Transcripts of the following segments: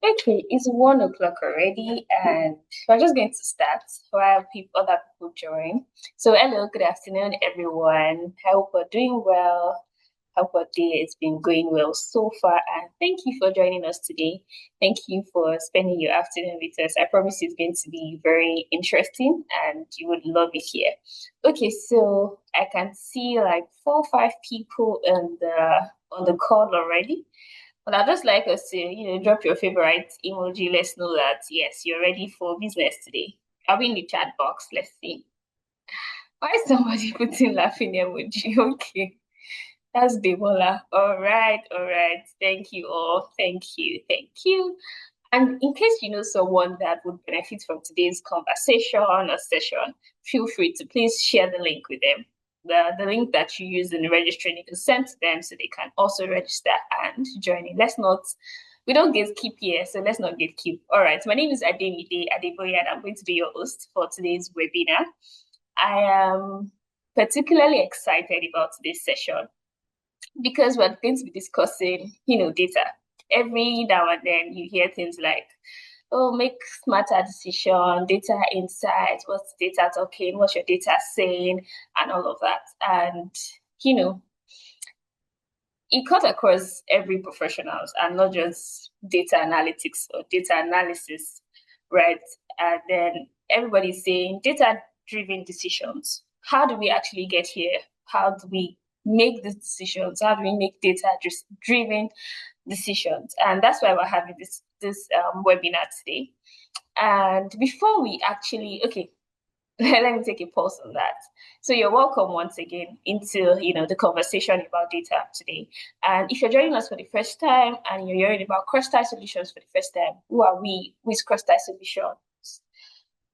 Okay, it's 1 o'clock already, and we're just going to start while other people join. So, hello, good afternoon, everyone. I hope we're doing well. Hope our day has been going well so far, and thank you for joining us today. Thank you for spending your afternoon with us. I promise it's going to be very interesting, and you would love it here. Okay, so I can see like 4 or 5 people on the call already. But I'd just like us to, drop your favorite emoji. Let's know that, yes, you're ready for business today. I'll be in the chat box. Let's see. Why is somebody putting laughing emoji? Okay. That's Demola. All right, all right. Thank you all. Thank you. Thank you. And in case you know someone that would benefit from today's conversation or session, feel free to please share the link with them. The link that you use in registering, you can send to them so they can also register and join in. We don't gatekeep here, so let's not gatekeep. All right, my name is Ademide Adeboye, and I'm going to be your host for today's webinar. I am particularly excited about today's session because we're going to be discussing, data. Every now and then you hear things like, oh, make smarter decision, data insights, what's data talking, what's your data saying, and all of that. And, you know, it cuts across every professionals and not just data analytics or data analysis, right? And then everybody's saying data-driven decisions. How do we actually get here? How do we make these decisions? How do we make data-driven decisions? And that's why we're having this webinar today. And before we actually, okay, let me take a pause on that. So you're welcome once again into the conversation about data today. And if you're joining us for the first time and you're hearing about cross-tie solutions for the first time, who are we? Who is cross-tie solutions?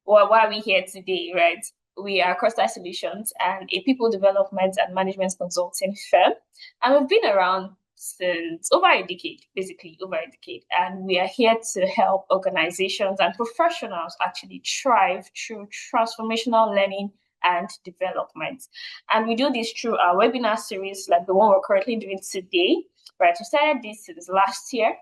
Well, why are we here today, right? We are cross-tie solutions and a people development and management consulting firm, and we've been around since over a decade, basically over a decade. And we are here to help organizations and professionals actually thrive through transformational learning and development. And we do this through our webinar series, like the one we're currently doing today, right? We started this since last year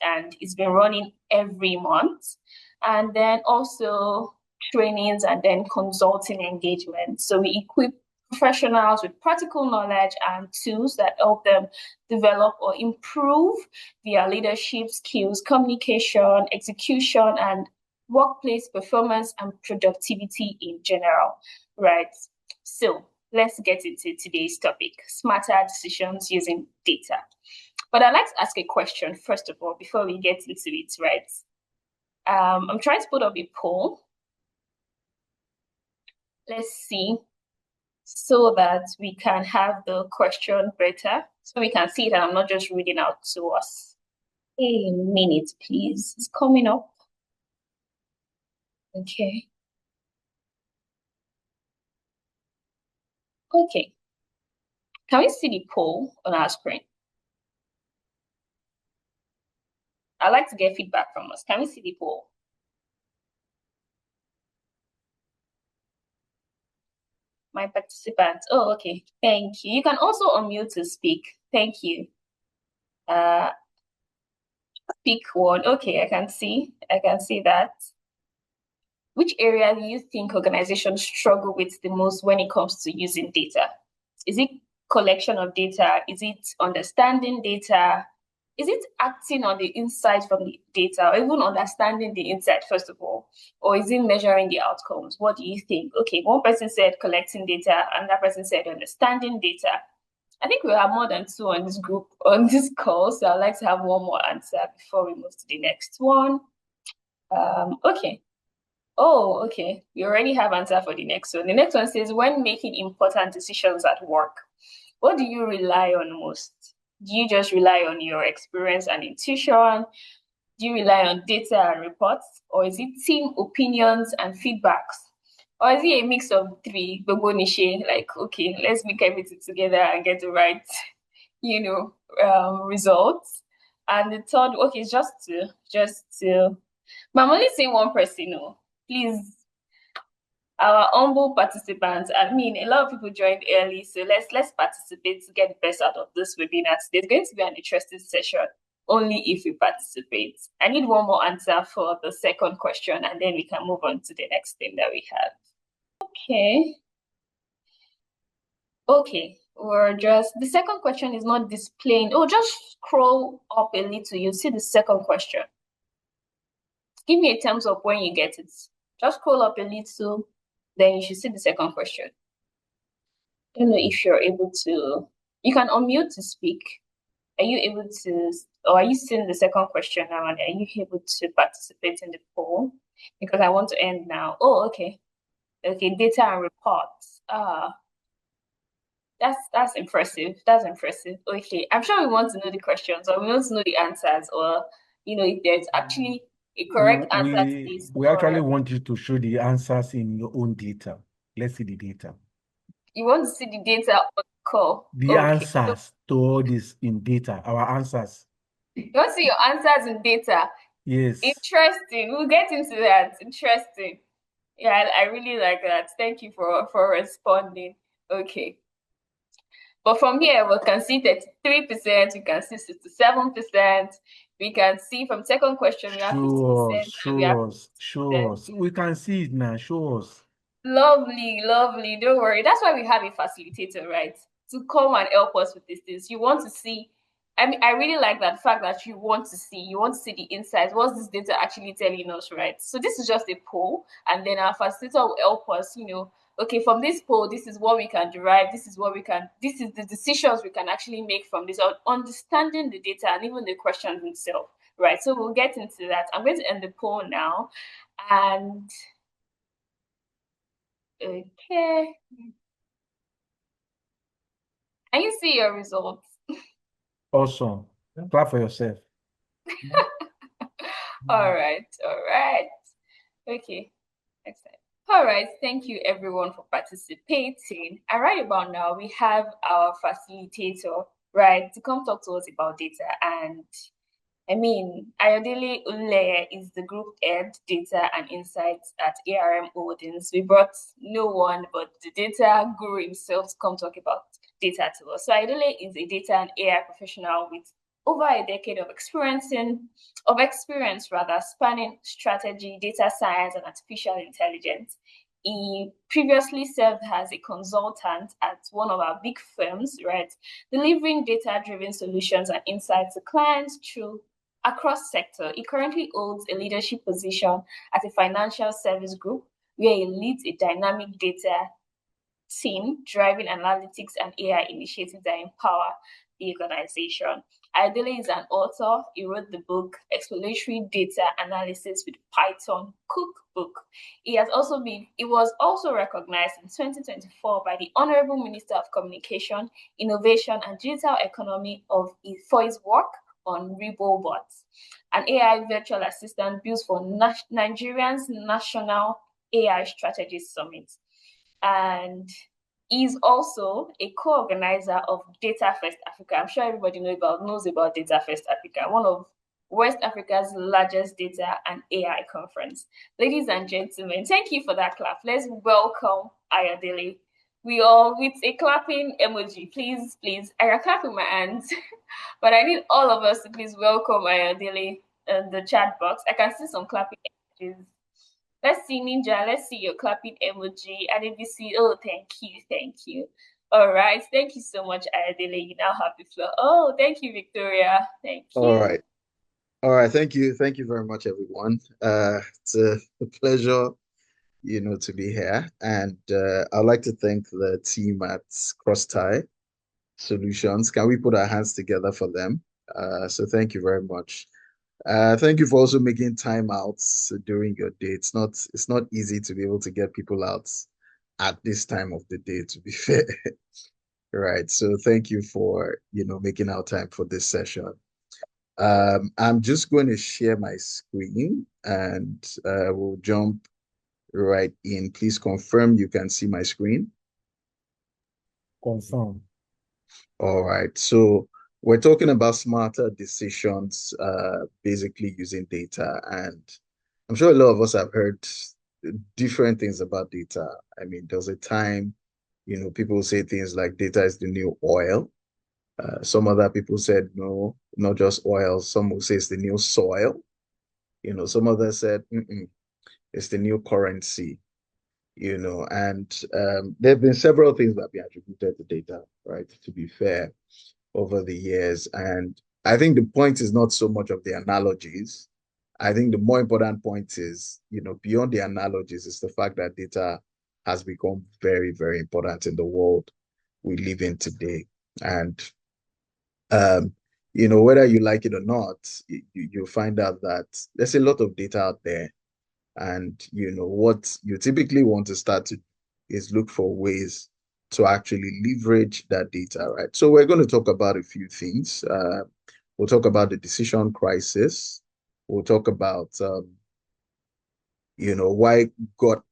and it's been running every month. And then also trainings and then consulting engagement. So we equip professionals with practical knowledge and tools that help them develop or improve their leadership skills, communication, execution, and workplace performance and productivity in general, right? So let's get into today's topic, smarter decisions using data. But I'd like to ask a question, first of all, before we get into it, right? I'm trying to put up a poll. Let's see, so that we can have the question better, so we can see it and I'm not just reading out to us. A minute, please. It's coming up. Okay. Okay. Can we see the poll on our screen? I'd like to get feedback from us. Can we see the poll? My participants. Oh, okay. Thank you. You can also unmute to speak. Thank you. Speak one. Okay, I can see that. Which area do you think organizations struggle with the most when it comes to using data? Is it collection of data? Is it understanding data? Is it acting on the insight from the data, or even understanding the insight, first of all? Or is it measuring the outcomes? What do you think? Okay, one person said collecting data, another person said understanding data. I think we have more than two on this group, on this call, so I'd like to have one more answer before we move to the next one. Okay. Oh, okay. We already have answer for the next one. The next one says, when making important decisions at work, what do you rely on most? Do you just rely on your experience and intuition? Do you rely on data and reports? Or is it team opinions and feedbacks? Or is it a mix of three? Like, okay, let's make everything together and get the right, results. And the third, okay, but I'm only saying one person, no. Please, our humble participants. I mean, a lot of people joined early, so let's participate to get the best out of this webinar. There's going to be an interesting session. only if we participate. I need one more answer for the second question, and then we can move on to the next thing that we have. Okay. Okay. Or just the second question is not displaying. Oh, just scroll up a little. You see the second question. Give me a thumbs up when you get it. Just scroll up a little, then you should see the second question. I don't know if you're able to. You can unmute to speak. Are you able to, or are you seeing the second question now? And are you able to participate in the poll? Because I want to end now. Oh, okay. Okay, data and reports. That's impressive. That's impressive. Okay, I'm sure we want to know the questions, or we want to know the answers, or if there's actually a correct answer to this, We actually or want you to show the answers in your own data. Let's see the data. you want to see the data on the call. The Okay. answers to all this in data, our answers. You want to see your answers in data. Yes. Interesting. We'll get into that. Interesting. Yeah, I really like that. Thank you for responding. Okay. But from here, we can see 33%, we can see 67%. We can see from second question, we have 50%, and we have Show 50%. us. We can see it now. Show us. Lovely, lovely. Don't worry. That's why we have a facilitator, right? To come and help us with these things. You want to see. I mean, I really like that fact that you want to see. You want to see the insights. What's this data actually telling us, right? So this is just a poll, and then our facilitator will help us. Okay, from this poll, this is what we can derive. This is what we can. This is the decisions we can actually make from this, or understanding the data and even the questions themselves, right? So we'll get into that. I'm going to end the poll now, and okay. And you see your results. Awesome. Clap for yourself. All right, all right. Okay, next time. All right, thank you everyone for participating. And right about now, we have our facilitator, right, to come talk to us about data. And Ayodele Oluleye is the group head data and insights at ARM Holdings. We brought no one but the data guru himself to come talk about data to us. So Ayodele is a data and AI professional with over a decade of experience spanning strategy, data science, and artificial intelligence. He previously served as a consultant at one of our big firms, right, delivering data-driven solutions and insights to clients through across sector. He currently holds a leadership position at a financial service group where he leads a dynamic data team driving analytics and AI initiatives that empower the organization. Ayodele is an author. He wrote the book Exploratory Data Analysis with Python Cookbook. He was also recognized in 2024 by the Honorable Minister of Communication, Innovation and Digital Economy for his work on RiboBots, an AI virtual assistant built for Nigerian's National AI Strategy Summit. And he's also a co-organizer of Data First Africa. I'm sure everybody knows about Data First Africa, one of West Africa's largest data and AI conference. Ladies and gentlemen, thank you for that clap. Let's welcome Ayodele. We all with a clapping emoji, please, please. I can clap with my hands, but I need all of us to please welcome Ayodele in the chat box. I can see some clapping emojis. Let's see, Ninja. Let's see your clapping emoji. And if you see, oh, thank you, thank you. All right, thank you so much, Ayodele. You now have the floor. Oh, thank you, Victoria. Thank All you. right. All right. Thank you very much, everyone. It's a pleasure, to be here. And I'd like to thank the team at Crosstie Solutions. Can we put our hands together for them? So thank you very much. Thank you for also making time out during your day. It's not easy to be able to get people out at this time of the day, to be fair. Right. So thank you for, making our time for this session. I'm just going to share my screen and we'll jump right in. Please confirm you can see my screen. Confirm. All right. So we're talking about smarter decisions, basically using data. And I'm sure a lot of us have heard different things about data. I mean, there's a time, people say things like data is the new oil. Some other people said no, not just oil. Some will say it's the new soil. Some others said it's the new currency. And there have been several things that have been attributed to data, right? To be fair, over the years. And I think the point is not so much of the analogies. I think the more important point is, beyond the analogies, is the fact that data has become very, very important in the world we live in today. And, um, whether you like it or not, you'll find out that there's a lot of data out there. And, what you typically want to start to is look for ways to actually leverage that data, right? So we're going to talk about a few things. We'll talk about the decision crisis. We'll talk about, why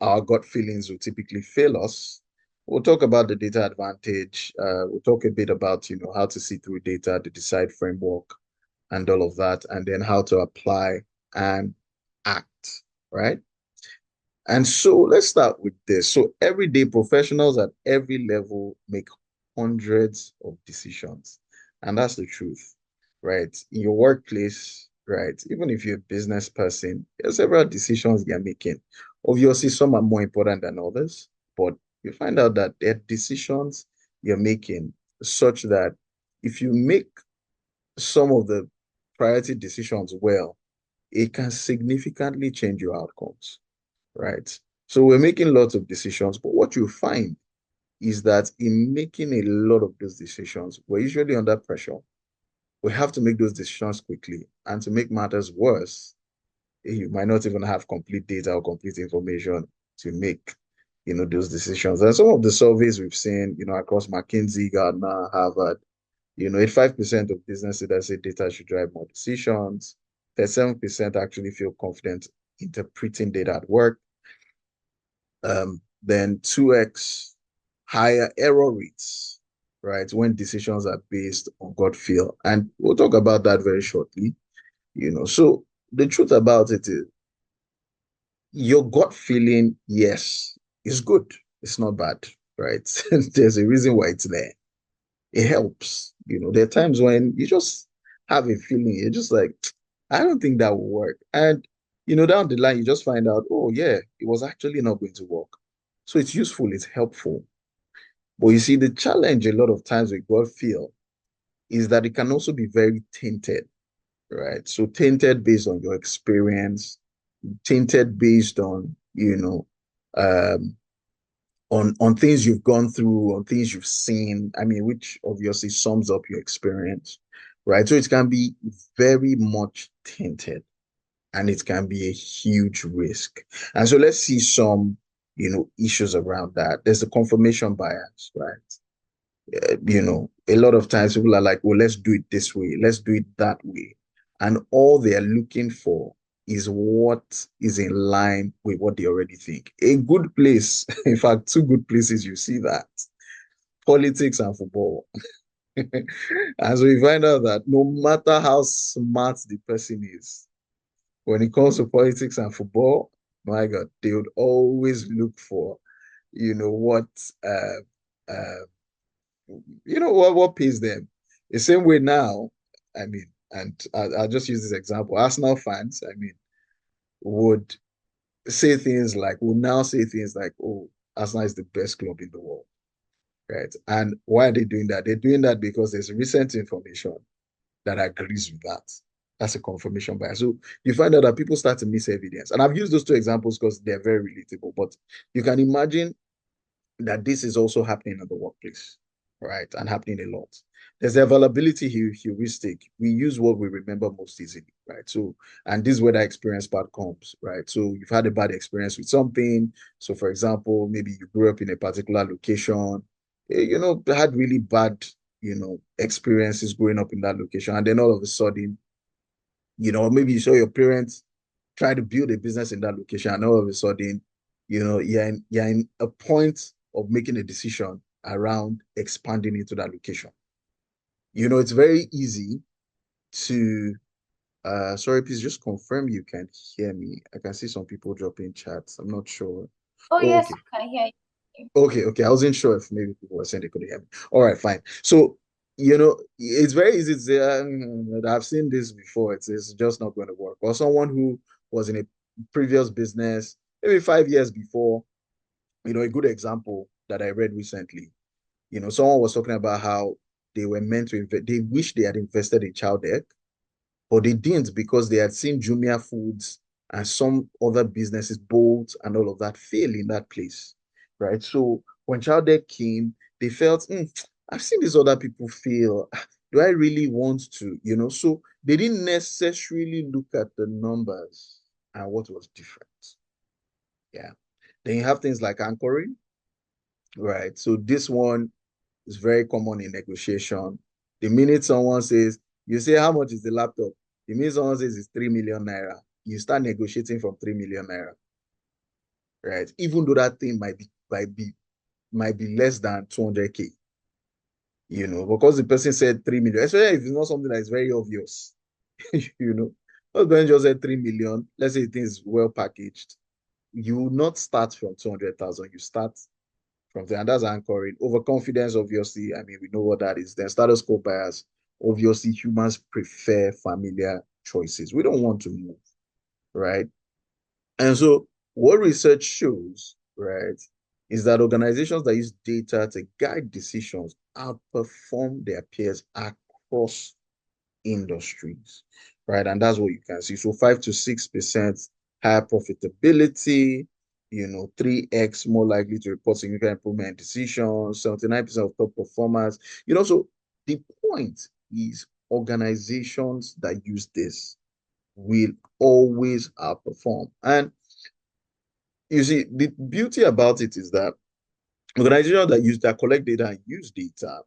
our gut feelings will typically fail us. We'll talk about the data advantage. We'll talk a bit about, how to see through data, the decide framework, and all of that, and then how to apply and act, right? And so let's start with this. So everyday professionals at every level make hundreds of decisions. And that's the truth, right? In your workplace, right? Even if you're a business person, there's several decisions you're making. Obviously, some are more important than others, but you find out that there are decisions you're making such that if you make some of the priority decisions well, it can significantly change your outcomes, right? So we're making lots of decisions, but what you find is that in making a lot of those decisions, we're usually under pressure. We have to make those decisions quickly. And to make matters worse, you might not even have complete data or complete information to make, those decisions. And some of the surveys we've seen, across McKinsey, Gartner, Harvard, 85% of business leaders say data should drive more decisions. 37% actually feel confident interpreting data at work. Then 2x higher error rates, right? When decisions are based on gut feel. And we'll talk about that very shortly. So the truth about it is your gut feeling, yes, is good. It's not bad, right? There's a reason why it's there. It helps. There are times when you just have a feeling, you're just like, I don't think that will work. And, down the line, you just find out, oh, yeah, it was actually not going to work. So it's useful, it's helpful. But you see, the challenge a lot of times with gut feel is that it can also be very tainted, right? So tainted based on your experience, tainted based on, um, on things you've gone through, on things you've seen. I mean, which obviously sums up your experience, right? So it can be very much tainted and it can be a huge risk. And so let's see some, issues around that. There's the confirmation bias, right? A lot of times people are like, well, let's do it this way, let's do it that way. And all they are looking for is what is in line with what they already think. A good place, in fact, two good places you see that politics and football. And so you find out that no matter how smart the person is, when it comes to politics and football, my God, they would always look for, what uh, what pays them. The same way now, I mean, and I'll just use this example. Arsenal fans, I mean, would would now say things like, oh, Arsenal is the best club in the world, right? And why are they doing that? They're doing that because there's recent information that agrees with that. That's a confirmation bias. So you find out that people start to miss evidence. And I've used those two examples because they're very relatable. But you can imagine that this is also happening at the workplace, right? And happening a lot. There's the availability heuristic. We use what we remember most easily, right? So, and this is where that experience part comes, right? So you've had a bad experience with something. So, for example, maybe you grew up in a particular location, had really bad, experiences growing up in that location. And then all of a sudden, maybe you saw your parents try to build a business in that location, and all of a sudden, you're in a point of making a decision around expanding into that location. It's very easy to sorry, please just confirm you can hear me. I can see some people dropping chats. I'm not sure. Oh, Oh, yes, okay. I can hear you. Okay. I wasn't sure if maybe people were saying they couldn't hear me. All right, fine. So it's very easy to say, I've seen this before. It's just not going to work. Or someone who was in a previous business, maybe 5 years before, a good example that I read recently, someone was talking about how they were meant to invest, they wish they had invested in child egg, but they didn't because they had seen Jumia Foods and some other businesses, Bolt and all of that, fail in that place, right? So when Chowder came, they felt, I've seen these other people fail. Do I really want to, So they didn't necessarily look at the numbers and what was different. Yeah. Then you have things like anchoring, right? So this one is very common in negotiation. The minute someone says, you say, how much is the laptop? The minute someone says it's 3 million naira, you start negotiating from 3 million naira, right? Even though that thing might be less than 200K, because the person said 3 million, especially if it's not something that is very obvious, you know. Husband just said 3 million, let's say it is well packaged. You will not start from 200,000, you start from there. And that's anchoring. Overconfidence, obviously, I mean, we know what that is. Then status quo bias. Obviously, humans prefer familiar choices. We don't want to move, right? And so, what research shows, right, is that organizations that use data to guide decisions outperform their peers across industries, right? And that's what you can see. So 5 to 6% higher profitability, 3x more likely to report significant improvement in decisions, 79% of top performers. So the point is organizations that use this will always outperform. And you see, the beauty about it is that organizations that collect data and use data,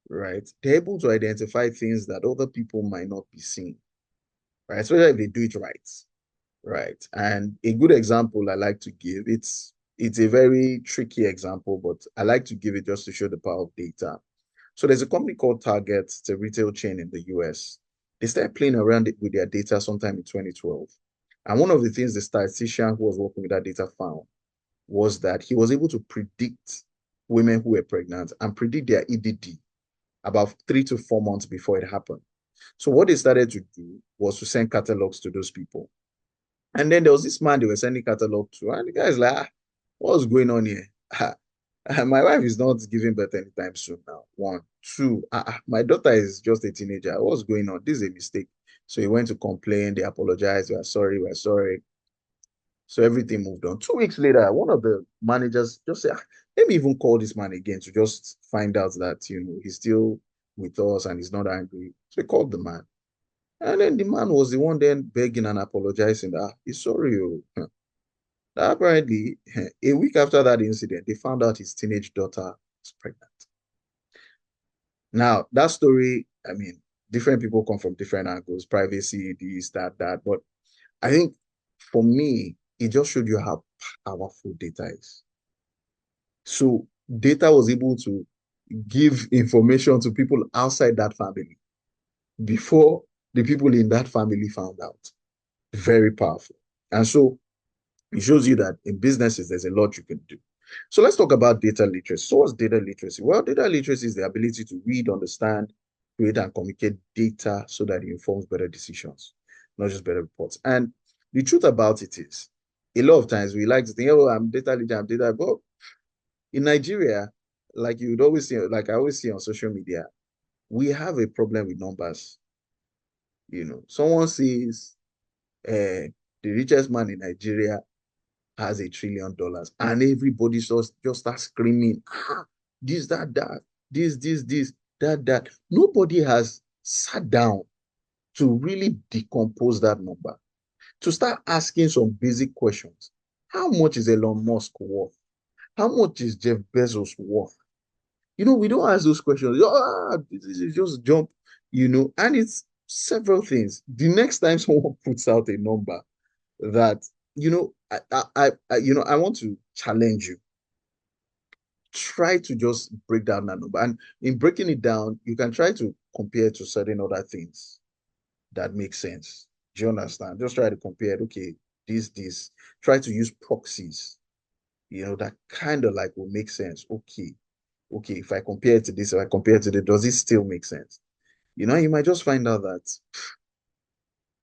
right, they're able to identify things that other people might not be seeing, right? Especially if they do it right, right? And a good example I like to give, it's a very tricky example, but I like to give it just to show the power of data. So there's a company called Target, it's a retail chain in the US. They started playing around with their data sometime in 2012. And one of the things the statistician who was working with that data found was that he was able to predict women who were pregnant and predict their EDD about 3 to 4 months before it happened. So what they started to do was to send catalogs to those people. And then there was this man they were sending catalog to, and the guy is like, what's going on here? My wife is not giving birth anytime soon now. One. Two, my daughter is just a teenager. What's going on? This is a mistake. So he went to complain. They apologized. We're sorry. We're sorry. So everything moved on. 2 weeks later, one of the managers just said, let me even call this man again to just find out that, he's still with us and he's not angry. So he called the man. And then the man was the one then begging and apologizing that he's sorry. That apparently, a week after that incident, they found out his teenage daughter was pregnant. Now, that story, I mean, different people come from different angles, privacy, this, that. But I think for me, it just showed you how powerful data is. So data was able to give information to people outside that family before the people in that family found out. Very powerful. And so it shows you that in businesses, there's a lot you can do. So let's talk about data literacy. So what's data literacy? Well, data literacy is the ability to read, understand, create, and communicate data so that it informs better decisions, not just better reports. And the truth about it is, a lot of times we like to think, oh, I'm data literate, I'm data, but in Nigeria, like you would always see, like I always see on social media, we have a problem with numbers. Someone says the richest man in Nigeria has $1 trillion, and everybody just starts screaming, this, that, this, that. Nobody has sat down to really decompose that number, to start asking some basic questions. How much is Elon Musk worth? How much is Jeff Bezos worth? We don't ask those questions. This is just jump, and it's several things. The next time someone puts out a number that, I want to challenge you. Try to just break down that number. And in breaking it down, you can try to compare to certain other things that make sense. Do you understand? Just try to compare, okay, this. Try to use proxies, that kind of like will make sense. Okay, Okay, if I compare it to this, if I compare it to this, does it still make sense? You might just find out that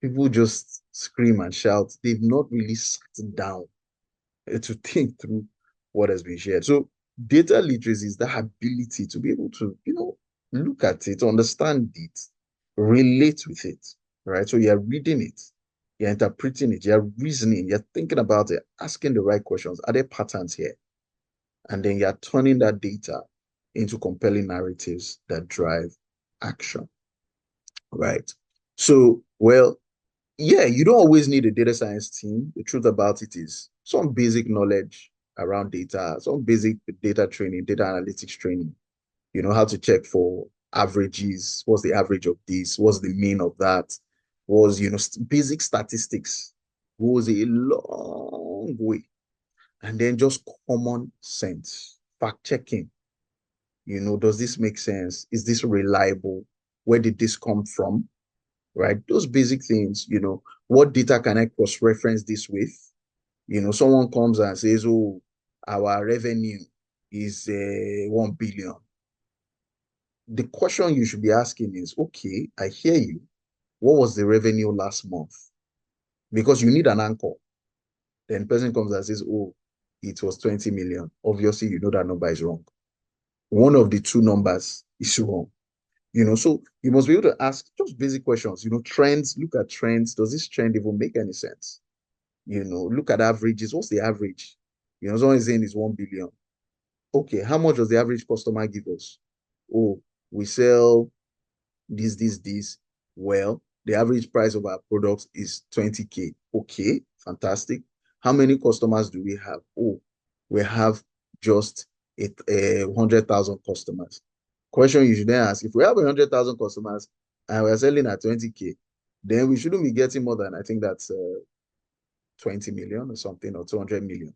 people just scream and shout. They've not really sat down to think through what has been shared. So data literacy is the ability to be able to, look at it, understand it, relate with it, right? So you're reading it, you're interpreting it, you're reasoning, you're thinking about it, asking the right questions. Are there patterns here? And then you're turning that data into compelling narratives that drive action, right? So, well, yeah, you don't always need a data science team. The truth about it is some basic knowledge around data, some basic data training, data analytics training, how to check for averages, what's the average of this, what's the mean of that, was, basic statistics goes a long way. And then just common sense, fact checking, does this make sense? Is this reliable? Where did this come from? Right? Those basic things, what data can I cross-reference this with? Someone comes and says, oh, our revenue is 1 billion. The question you should be asking is, okay, I hear you. What was the revenue last month? Because you need an anchor. Then person comes and says, oh, it was 20 million. Obviously, you know that number is wrong. One of the two numbers is wrong. So you must be able to ask just basic questions, trends, look at trends. Does this trend even make any sense? Look at averages. What's the average? Someone is saying it's 1 billion. Okay, how much does the average customer give us? Oh, we sell this. Well, the average price of our products is 20K. Okay, fantastic. How many customers do we have? Oh, we have just 100,000 customers. Question you should then ask, if we have 100,000 customers and we're selling at 20K, then we shouldn't be getting more than, I think that's 20 million or something, or 200 million.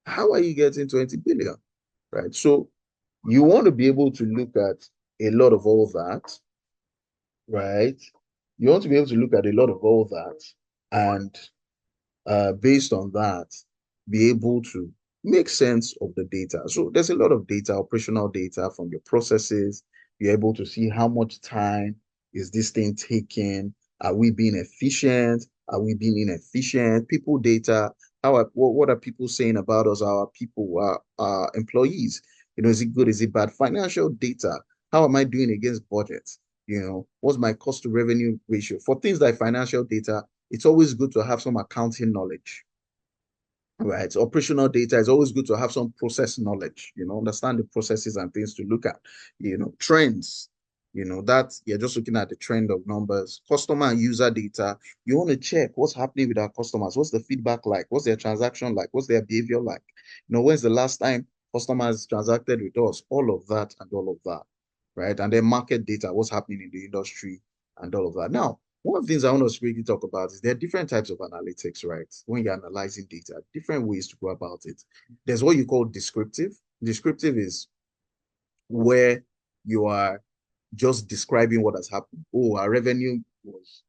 How are you getting 20 billion? Right? So you want to be able to look at a lot of all that, right? You want to be able to look at a lot of all that and based on that, be able to make sense of the data. So there's a lot of data, operational data from your processes. You're able to see how much time is this thing taking? Are we being efficient? Are we being inefficient? People data. What are people saying about us? Our people, our employees. Is it good? Is it bad? Financial data. How am I doing against budget? What's my cost to revenue ratio? For things like financial data, it's always good to have some accounting knowledge, right? Operational data is always good to have some process knowledge, understand the processes and things to look at, trends, that you're just looking at the trend of numbers. Customer and user data, you want to check what's happening with our customers. What's the feedback like? What's their transaction like? What's their behavior like? When's the last time customers transacted with us? All of that and all of that, right? And then market data, what's happening in the industry and all of that. Now, one of the things I want to really talk about is there are different types of analytics, right? When you're analyzing data, different ways to go about it. There's what you call descriptive. Descriptive is where you are just describing what has happened. Oh, our revenue was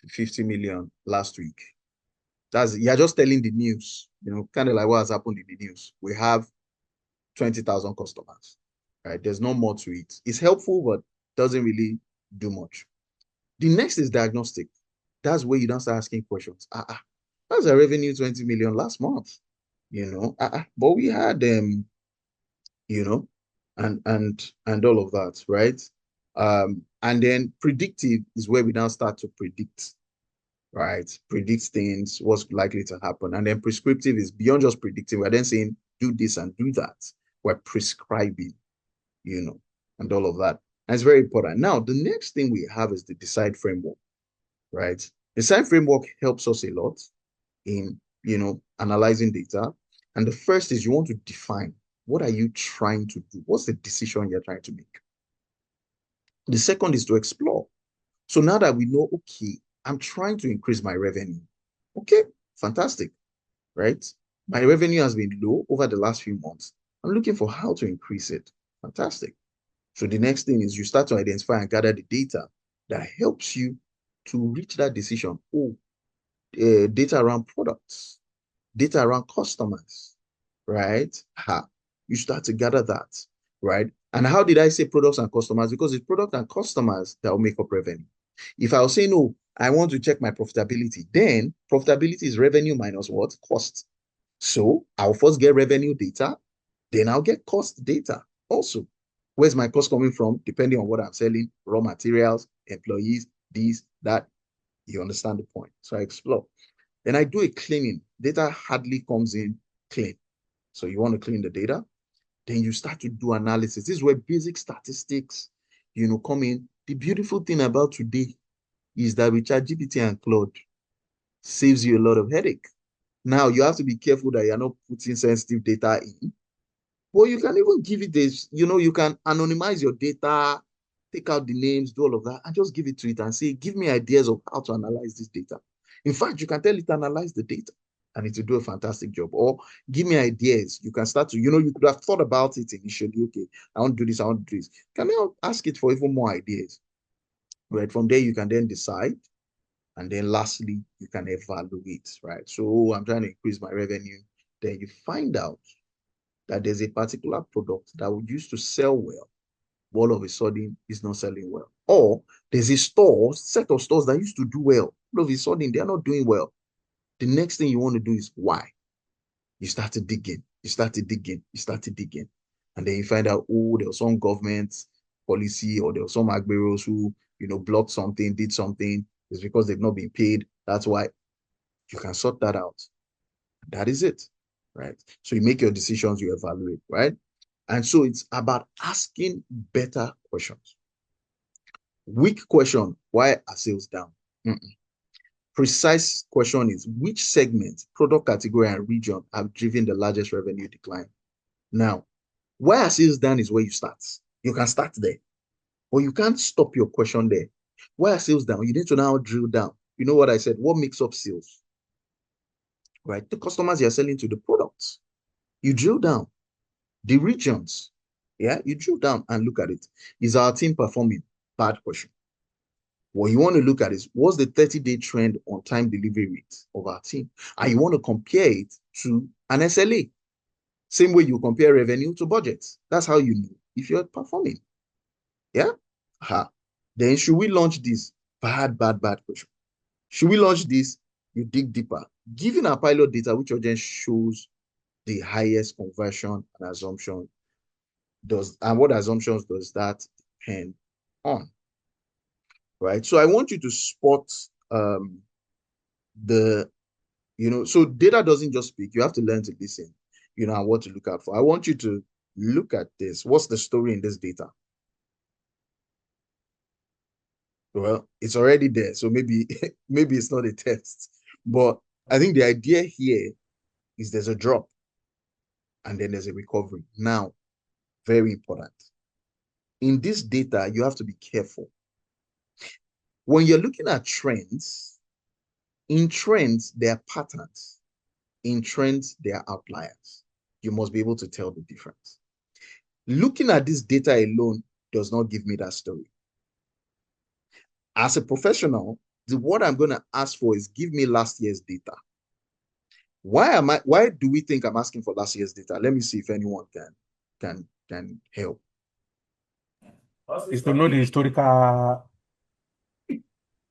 50 million last week. You're just telling the news, kind of like what has happened in the news. We have 20,000 customers, right? There's no more to it. It's helpful, but doesn't really do much. The next is diagnostic. That's where you don't start asking questions. That's a revenue 20 million last month, but we had you know, and all of that, right? And then predictive is where we now start to predict, right? Predict things, what's likely to happen. And then prescriptive is beyond just predicting. We're then saying do this and do that. We're prescribing, and all of that. And it's very important. Now, the next thing we have is the decide framework, right? Design framework helps us a lot in, analyzing data. And the first is you want to define what are you trying to do? What's the decision you're trying to make? The second is to explore. So now that we know, okay, I'm trying to increase my revenue. Okay, fantastic, right? My revenue has been low over the last few months. I'm looking for how to increase it. Fantastic. So the next thing is you start to identify and gather the data that helps you to reach that decision. Oh, data around products, data around customers, right? You start to gather that. right? And how did I say products and customers? Because it's product and customers that will make up revenue. If I was saying, no, I want to check my profitability, then profitability is revenue minus what? Cost. So I'll first get revenue data, then I'll get cost data also. Where's my cost coming from? Depending on what I'm selling, raw materials, employees, this, that. You understand the point. So I explore. Then I do a cleaning. Data hardly comes in clean. So you want to clean the data. Then you start to do analysis. This is where basic statistics, come in. The beautiful thing about today is that with ChatGPT and Claude, saves you a lot of headache. Now you have to be careful that you're not putting sensitive data in. But you can even give it this, you can anonymize your data, take out the names, do all of that, and just give it to it and say, give me ideas of how to analyze this data. In fact, you can tell it to analyze the data and it will do a fantastic job. Or give me ideas. You can start to, you could have thought about it initially. Okay, I want to do this, I want to do this. Can you ask it for even more ideas? Right. From there, you can then decide. And then lastly, you can evaluate, right? So I'm trying to increase my revenue. Then you find out that there's a particular product that would used to sell well, but all of a sudden is not selling well. Or there's a set of stores that used to do well. All of a sudden, they're not doing well. The next thing you want to do is why? You start to dig in, you start to dig in, you start to dig in. And then you find out, oh, there was some government policy or there were some agberos who, blocked something, did something. It's because they've not been paid. That's why you can sort that out. That is it, right? So you make your decisions, you evaluate, right? And so it's about asking better questions. Weak question, why are sales down? Mm-mm. Precise question is which segment, product category, and region have driven the largest revenue decline? Now, why are sales down is where you start. You can start there, but you can't stop your question there. Why are sales down? You need to now drill down. You know what I said? What makes up sales? Right? The customers you're selling to, the products. You drill down. The regions, yeah, you drill down and look at it. Is our team performing? Bad question. What you want to look at is what's the 30-day trend on time delivery rate of our team? And you want to compare it to an SLA. Same way you compare revenue to budgets. That's how you know if you're performing. Yeah? Then should we launch this? Bad question. Should we launch this? You dig deeper. Given our pilot data, which audience shows the highest conversion and assumption and what assumptions does that depend on, right? So I want you to spot the so data doesn't just speak. You have to learn to listen, and what to look out for. I want you to look at this. What's the story in this data? Well, it's already there, so maybe maybe it's not a test, but I think the idea here is there's a drop and then there's a recovery. Now, very important. In this data, you have to be careful. When you're looking at trends, in trends, there are patterns. In trends, there are outliers. You must be able to tell the difference. Looking at this data alone does not give me that story. As a professional, what I'm going to ask for is give me last year's data. Why do we think I'm asking for last year's data? Let me see if anyone can help. It's to know the historical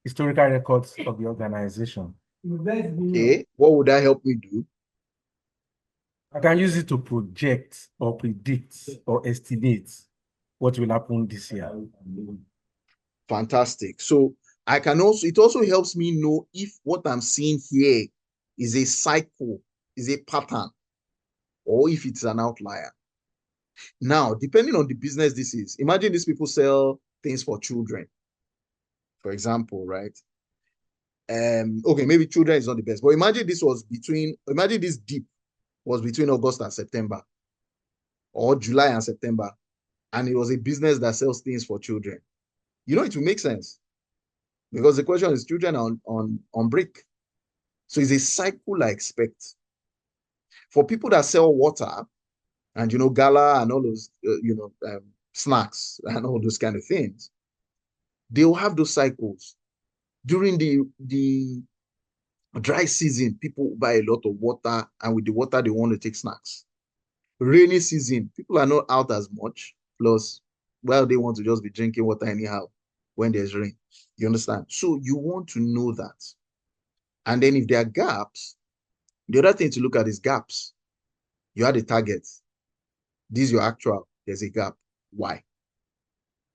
records of the organization. Okay, what would that help me do? I can use it to project or predict or estimate what will happen this year. Fantastic. So it also helps me know if what I'm seeing here is a cycle, is a pattern, or if it's an outlier. Now, depending on the business this is, imagine these people sell things for children, for example, right? Okay, maybe children is not the best, but imagine this dip was between August and September, or July and September, and it was a business that sells things for children. It will make sense because the question is children on break. So it's a cycle I expect. For people that sell water and, gala and all those, snacks and all those kind of things, they'll have those cycles. During the dry season, people buy a lot of water, and with the water, they want to take snacks. Rainy season, people are not out as much. Plus, well, they want to just be drinking water anyhow when there's rain. You understand? So you want to know that. And then if there are gaps, the other thing to look at is gaps. You had a target. This is your actual. There's a gap. Why?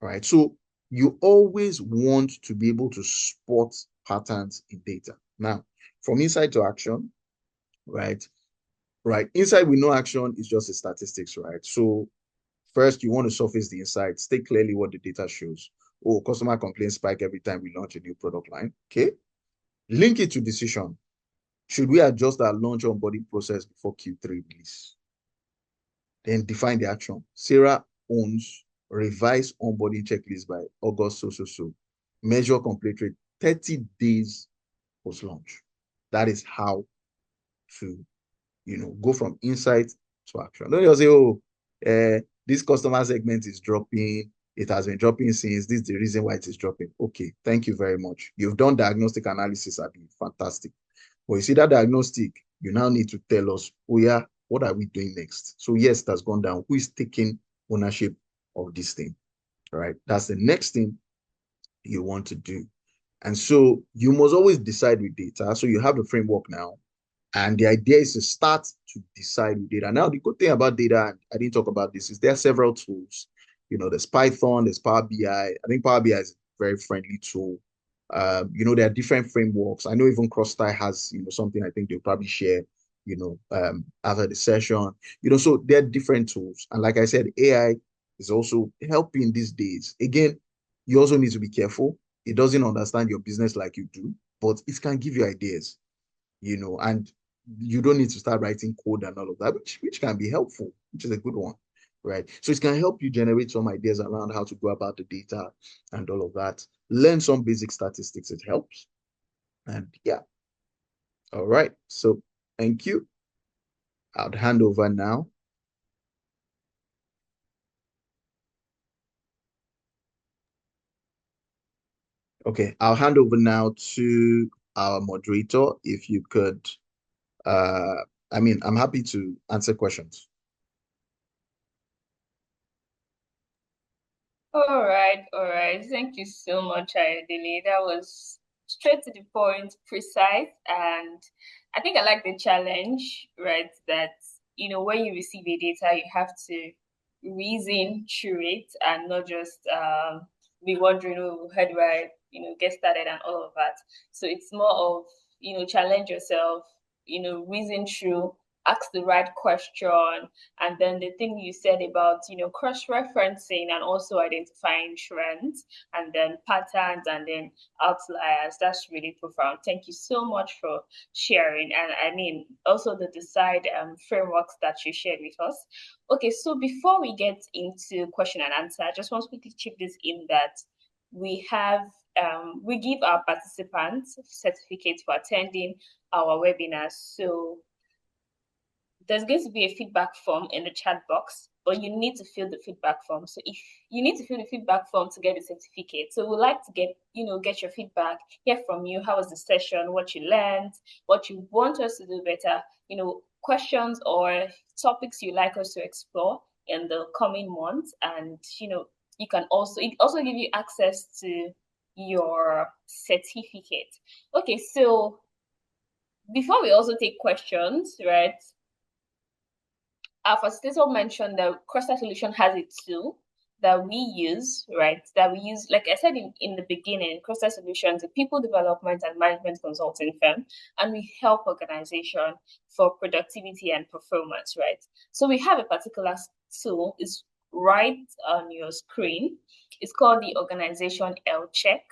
All right. So you always want to be able to spot patterns in data. Now, from insight to action, right? Right. Insight with no action is just a statistics, right? So first, you want to surface the insight, state clearly what the data shows. Oh, customer complaints spike every time we launch a new product line. Okay. Link it to decision. Should we adjust our launch onboarding process before Q3 release? Then define the action. Sarah owns revise onboarding checklist by August so. Measure complete rate 30 days post launch. That is how to go from insight to action. Don't just say, oh, this customer segment is dropping. It has been dropping since. This is the reason why it is dropping. Okay, thank you very much. You've done diagnostic analysis, Abi. Fantastic. But you see that diagnostic, you now need to tell us, oh yeah, what are we doing next? So yes, that's gone down. Who is taking ownership of this thing? All right. That's the next thing you want to do. And so you must always decide with data. So you have the framework now. And the idea is to start to decide with data. Now, the good thing about data, I didn't talk about this, is there are several tools. There's Python, there's Power BI. I think Power BI is a very friendly tool. There are different frameworks. I know even CrossTie has, something I think they'll probably share, after the session. So there are different tools. And like I said, AI is also helping these days. Again, you also need to be careful. It doesn't understand your business like you do, but it can give you ideas, and you don't need to start writing code and all of that, which can be helpful, which is a good one, right? So it can help you generate some ideas around how to go about the data and all of that. Learn some basic statistics, it helps. And yeah, all right. So thank you. I'll hand over now. Okay, I'll hand over now to our moderator. If you could, I'm happy to answer questions. All right, all right. Thank you so much, Ayodele. That was straight to the point, precise, and I think I like the challenge, right? That when you receive a data, you have to reason through it and not just be wondering, oh, how do I, get started and all of that. So it's more of challenge yourself, reason through, ask the right question, and then the thing you said about, cross-referencing and also identifying trends and then patterns and then outliers, that's really profound. Thank you so much for sharing. And I mean, also the decide frameworks that you shared with us. Okay, so before we get into question and answer, I just want to quickly chip this in that we give our participants certificates for attending our webinars. So there's going to be a feedback form in the chat box, but you need to fill the feedback form. So if you need to fill the feedback form to get the certificate, so we'd like to get your feedback, hear from you. How was the session? What you learned? What you want us to do better? Questions or topics you like us to explore in the coming months, and you can also give you access to your certificate. Okay, so before we also take questions, right? Our facilitator mentioned that Crosshair Solution has a tool that we use, right? That we use, like I said in the beginning, Crosshair Solutions, a people development and management consulting firm, and we help organization for productivity and performance, right? So we have a particular tool, is right on your screen. It's called the Organization L Check,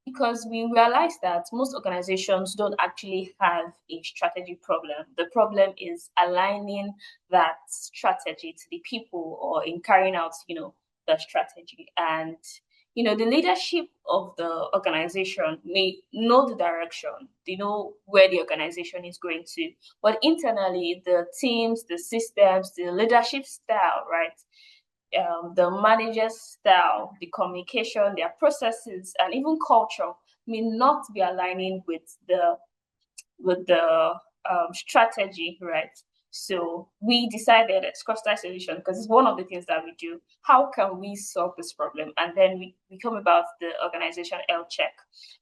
because we realize that most organizations don't actually have a strategy problem. The problem is aligning that strategy to the people or in carrying out, the strategy. And, the leadership of the organization may know the direction, they know where the organization is going to, but internally, the teams, the systems, the leadership style, right? The manager's style, the communication, their processes, and even culture may not be aligning with the strategy, right? So we decided at Crosstie Solution, because it's one of the things that we do, how can we solve this problem? And then we come about the organization L Check.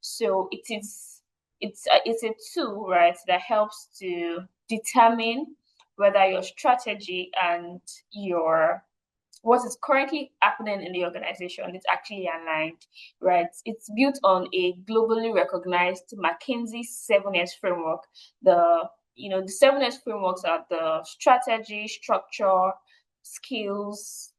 So it's a tool, right, that helps to determine whether your strategy and your what is currently happening in the organization is actually aligned, right? It's built on a globally recognized McKinsey 7S framework. The 7S frameworks are the strategy, structure, skills,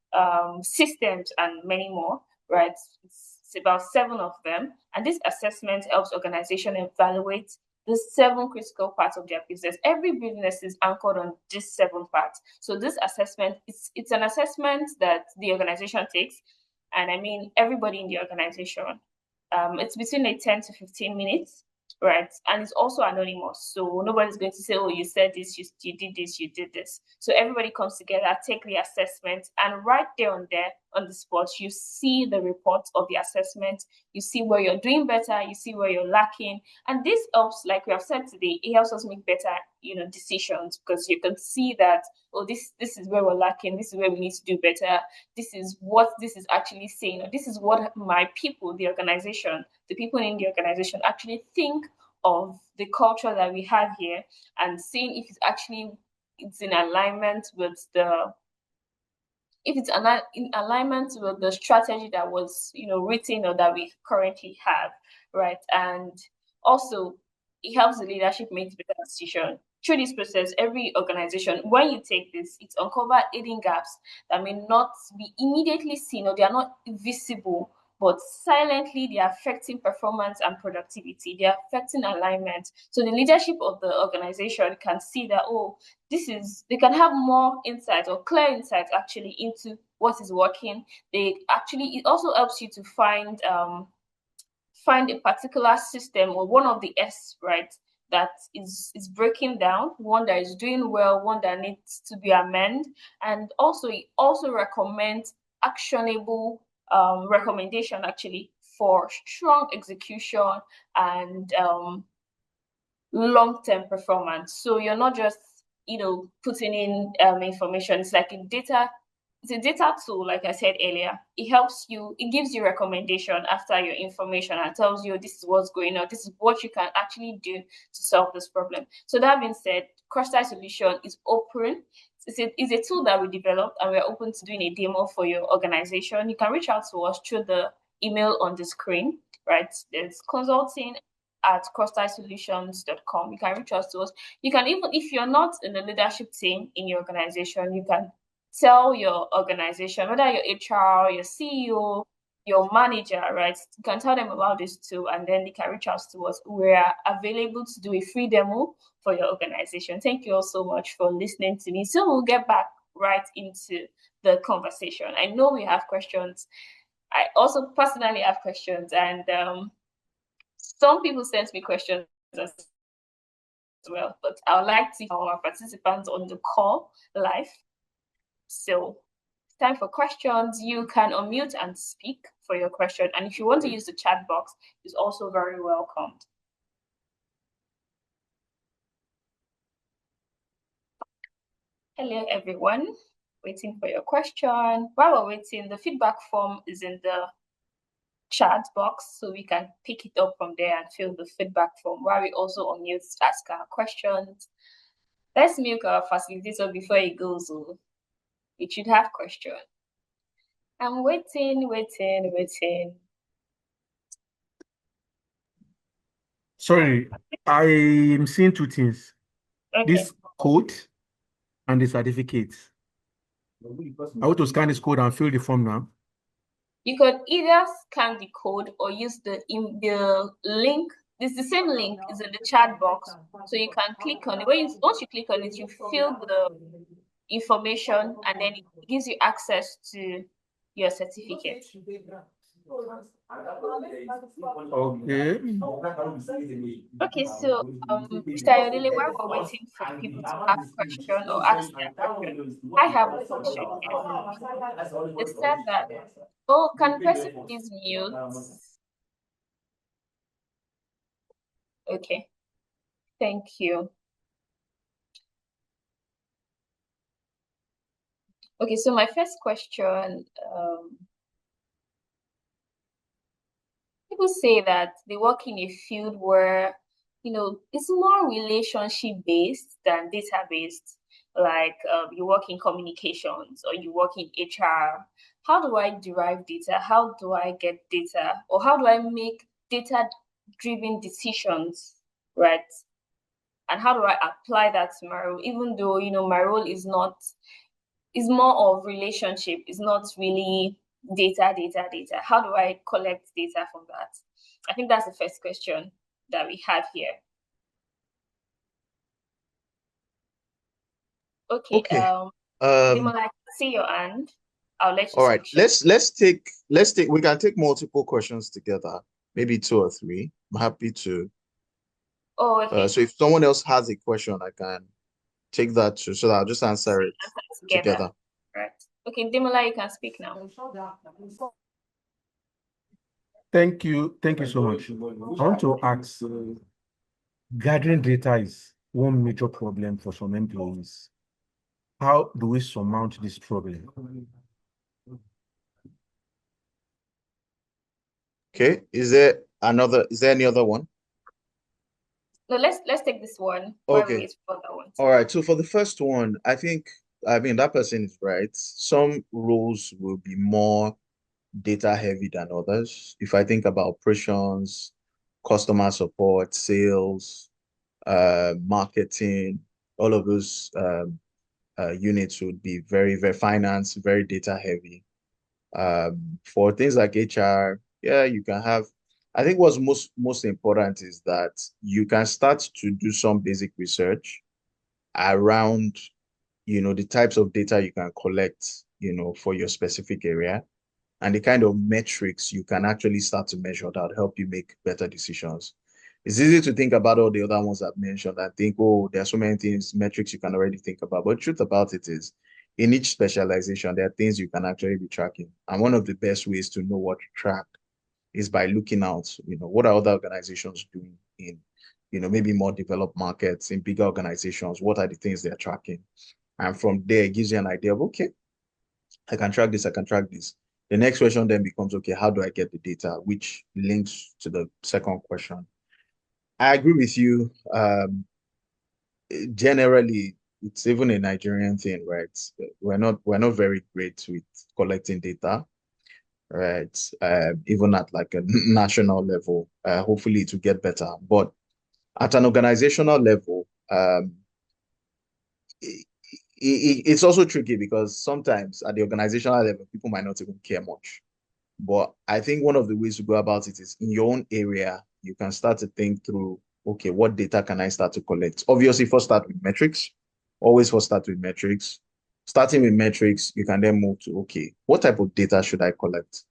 systems, and many more, right? It's about seven of them. And this assessment helps organization evaluate the seven critical parts of their business. Every business is anchored on these seven parts. So this assessment, it's an assessment that the organization takes, and I mean everybody in the organization. It's between like 10 to 15 minutes, right? And it's also anonymous. So nobody's going to say, oh, you said this, you did this, you did this. So everybody comes together, take the assessment, and right there on the spot, you see the report of the assessment, you see where you're doing better, you see where you're lacking. And this helps, like we have said today, it helps us make better, decisions, because you can see that, oh, this is where we're lacking, this is where we need to do better, this is what this is actually saying, or this is what my people, the organization, the people in the organization actually think of the culture that we have here, and seeing if it's in alignment with the if it's in alignment with the strategy that was written or that we currently have, right? And also it helps the leadership make better decision. Through this process, every organization, when you take this, it uncover hidden gaps that may not be immediately seen, or they are not visible, but silently they are affecting performance and productivity. They are affecting alignment. So the leadership of the organization can see that, oh, they can have more insight or clear insight actually into what is working. It also helps you to find a particular system or one of the S, right, that is breaking down, one that is doing well, one that needs to be amended. And also it also recommends actionable recommendation actually for strong execution and long-term performance. So you're not just putting in information. It's a data tool, like I said earlier. It gives you recommendation after your information and tells you this is what's going on, this is what you can actually do to solve this problem. So that being said, Crosstie Solution is open. It's a tool that we developed, and we're open to doing a demo for your organization. You can reach out to us through the email on the screen, right? There's consulting at crosstiesolutions.com. You can reach out to us. You can, even if you're not in the leadership team in your organization, you can tell your organization, whether your HR, your CEO, your manager, right? You can tell them about this too, and then they can reach out to us. We're available to do a free demo for your organization. Thank you all so much for listening to me. So we'll get back right into the conversation. I know we have questions. I also personally have questions, and some people sent me questions as well, but I would like to see our participants on the call live. So it's time for questions. You can unmute and speak for your question. And if you want to use the chat box, it's also very welcomed. Hello, everyone. Waiting for your question. While we're waiting, the feedback form is in the chat box, so we can pick it up from there and fill the feedback form while we also unmute to ask our questions. Let's milk our facilitator before he goes. It should have question. I'm waiting. Sorry, I am seeing two things. Okay. This code and the certificate. I want to scan this code and fill the form now. You could either scan the code or use the link. It's the same link, is in the chat box. So you can click on it. Once you click on it, you fill the information, and then it gives you access to your certificate. Okay. Okay, so Mr. Ayodele, while we're waiting for people to ask question or ask their question, I have a question here. It said that, oh, can person please mute? Okay, thank you. Okay, so my first question, people say that they work in a field where, it's more relationship based than data based. Like you work in communications or you work in HR. How do I derive data? How do I get data? Or how do I make data driven decisions, right? And how do I apply that to my role? Even though, my role is more of relationship, it's not really data. How do I collect data from that? I think that's the first question that we have here. Okay, Okay. Um, Demola, I can see your hand. I'll let you all right. speak. Share. Let's take we can take multiple questions together, maybe two or three. I'm happy to. Oh, okay. So if someone else has a question, I can take that too, so that I'll just answer it Answer together. together. Right. Okay, Demola, you can speak now. Thank you. Thank you so much. I want to ask, gathering data is one major problem for some employees. How do we surmount this problem? Okay. Is there any other one? No, let's take this one while we Okay. wait for that one. All right. So for the first one, I mean, that person is right. Some roles will be more data heavy than others. If I think about operations, customer support, sales, marketing, all of those units would be very, very finance, very data heavy. For things like HR, yeah, you can have. I think what's most important is that you can start to do some basic research around, the types of data you can collect, for your specific area, and the kind of metrics you can actually start to measure that help you make better decisions. It's easy to think about all the other ones I've mentioned and think, oh, there are so many things, metrics you can already think about. But the truth about it is, in each specialization, there are things you can actually be tracking. And one of the best ways to know what to track is by looking out, what are other organizations doing in, maybe more developed markets, in bigger organizations, what are the things they're tracking? And from there, it gives you an idea of, okay, I can track this, I can track this. The next question then becomes, okay, how do I get the data? Which links to the second question. I agree with you. Generally, it's even a Nigerian thing, right? We're not very great with collecting data, right? Even at like a national level. Hopefully it will get better. But at an organizational level, it's also tricky because sometimes at the organizational level, people might not even care much. But I think one of the ways to go about it is in your own area, you can start to think through, okay, what data can I start to collect? Obviously, first start with metrics. Always first start with metrics. Starting with metrics, you can then move to, okay, what type of data should I collect?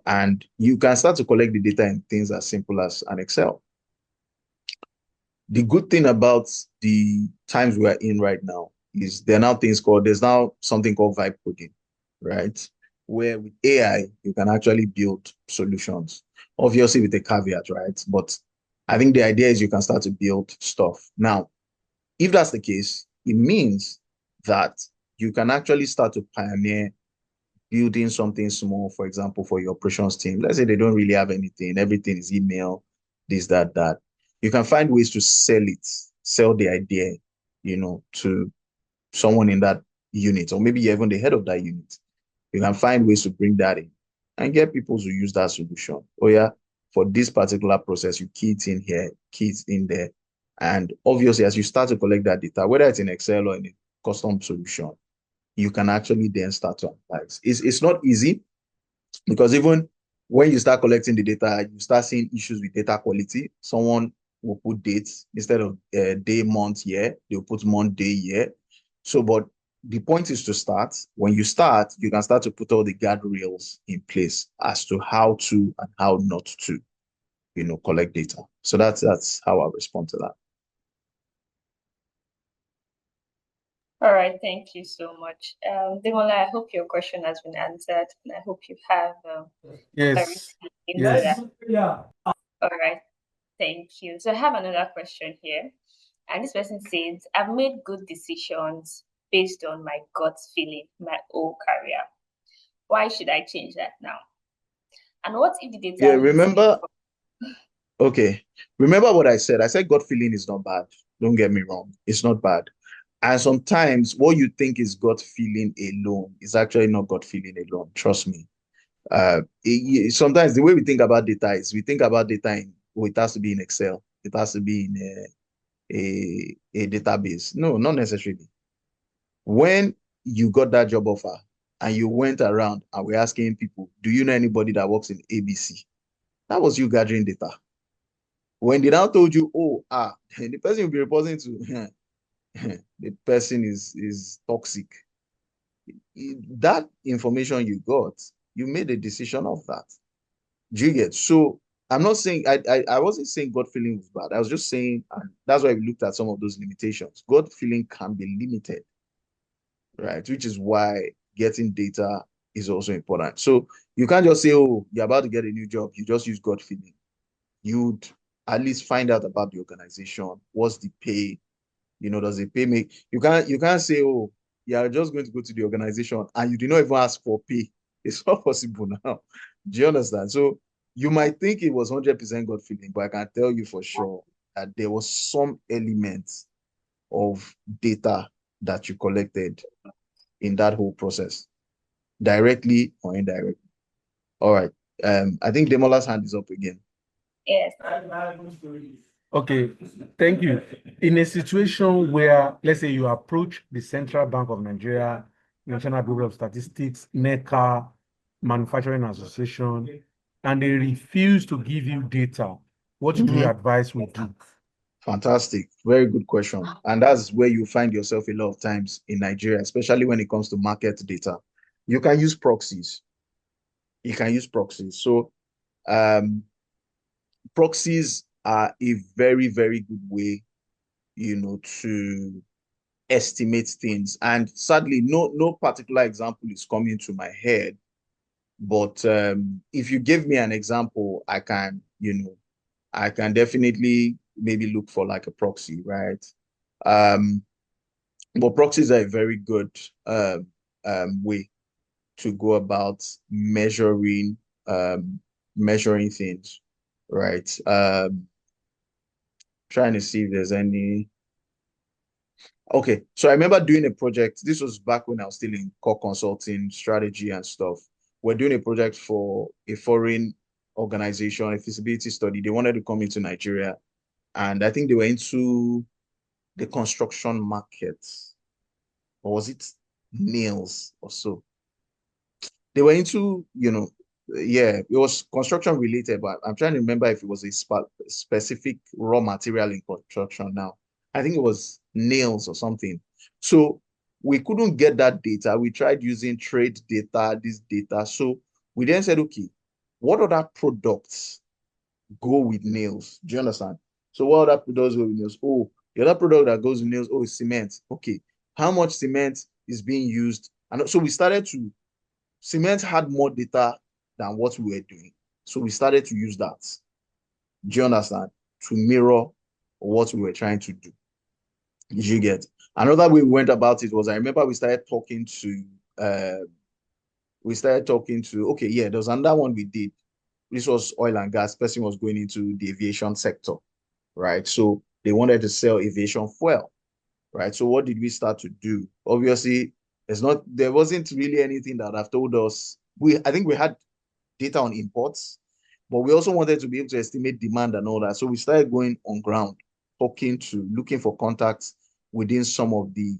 And you can start to collect the data in things as simple as an Excel. The good thing about the times we are in right now is there's now something called vibe coding, right? Where with AI, you can actually build solutions, obviously with a caveat, right? But I think the idea is you can start to build stuff. Now, if that's the case, it means that you can actually start to pioneer building something small, for example, for your operations team. Let's say they don't really have anything, everything is email, this, that, that. You can find ways to sell the idea, to someone in that unit, or maybe you're even the head of that unit. You can find ways to bring that in and get people to use that solution. Oh, yeah, for this particular process, you key it in here, key it in there. And obviously, as you start to collect that data, whether it's in Excel or in a custom solution, you can actually then start to apply. It's not easy because even when you start collecting the data, you start seeing issues with data quality. Someone will put dates instead of day, month, year. They'll put month, day, year. So, but the point is to start. When you start, you can start to put all the guardrails in place as to how to and how not to, collect data. So that's how I respond to that. All right, thank you so much. Demola, I hope your question has been answered, and I hope you have clarity Yes. into Yes. that. All right, thank you. So I have another question here, and this person says, I've made good decisions, based on my gut feeling my whole career. Why should I change that now? And what if the Yeah, data leads me remember, from okay. Remember what I said. I said gut feeling is not bad. Don't get me wrong. It's not bad. And sometimes what you think is gut feeling alone is actually not gut feeling alone. Trust me. Sometimes the way we think about data is we think about data in, oh, it has to be in Excel. It has to be in a database. No, not necessarily. When you got that job offer and you went around and were asking people, do you know anybody that works in ABC? That was you gathering data. When they now told you, oh, the person you'll be reporting to, the person is toxic. That information you got, you made a decision of that. Do you get? So I'm not saying I wasn't saying gut feeling was bad. I was just saying, and that's why we looked at some of those limitations. Gut feeling can be limited, right? Which is why getting data is also important. So you can't just say, oh, you're about to get a new job, you just use gut feeling. You'd at least find out about the organization. What's the pay? Does the pay make you can't say, oh, you're just going to go to the organization and you did not even ask for pay. It's not possible now. Do you understand? So you might think it was 100% gut feeling, but I can tell you for sure that there was some element of data that you collected in that whole process, directly or indirectly. All right. I think Demola's hand is up again. yes. Okay, thank you. In a situation where, let's say, you approach the Central Bank of Nigeria, National Bureau of Statistics, NECA, Manufacturing Association, and they refuse to give you data, what do you advise we do? Fantastic. Very good question. And that's where you find yourself a lot of times in Nigeria, especially when it comes to market data. You can use proxies. You can use proxies. So um, proxies are a very, very good way, to estimate things. And sadly, no particular example is coming to my head. But if you give me an example, I can definitely maybe look for like a proxy, right? Um, but proxies are a very good way to go about um, measuring things, right? Trying to see if there's any. Okay, so I remember doing a project. This was back when I was still in core consulting strategy and stuff. We're doing a project for a foreign organization, a feasibility study. They wanted to come into Nigeria, and I think they were into the construction market, or was it nails or so? They were into, yeah, it was construction related, but I'm trying to remember if it was a specific raw material in construction now. I think it was nails or something. So we couldn't get that data. We tried using trade data, this data. So we then said, okay, what other products go with nails? Do you understand? So what other products go with nails? Oh, the other product that goes with nails, oh, is cement. Okay, how much cement is being used? And so we started to Cement had more data than what we were doing. So we started to use that. Do you understand? To mirror what we were trying to do. Did you get? Another way we went about it was I remember we started talking to, okay, yeah, there was another one we did. This was oil and gas. Person was going into the aviation sector, right? So they wanted to sell aviation fuel, right? So what did we start to do? Obviously, there wasn't really anything that have told us. I think we had data on imports, but we also wanted to be able to estimate demand and all that. So we started going on ground, looking for contacts within some of the,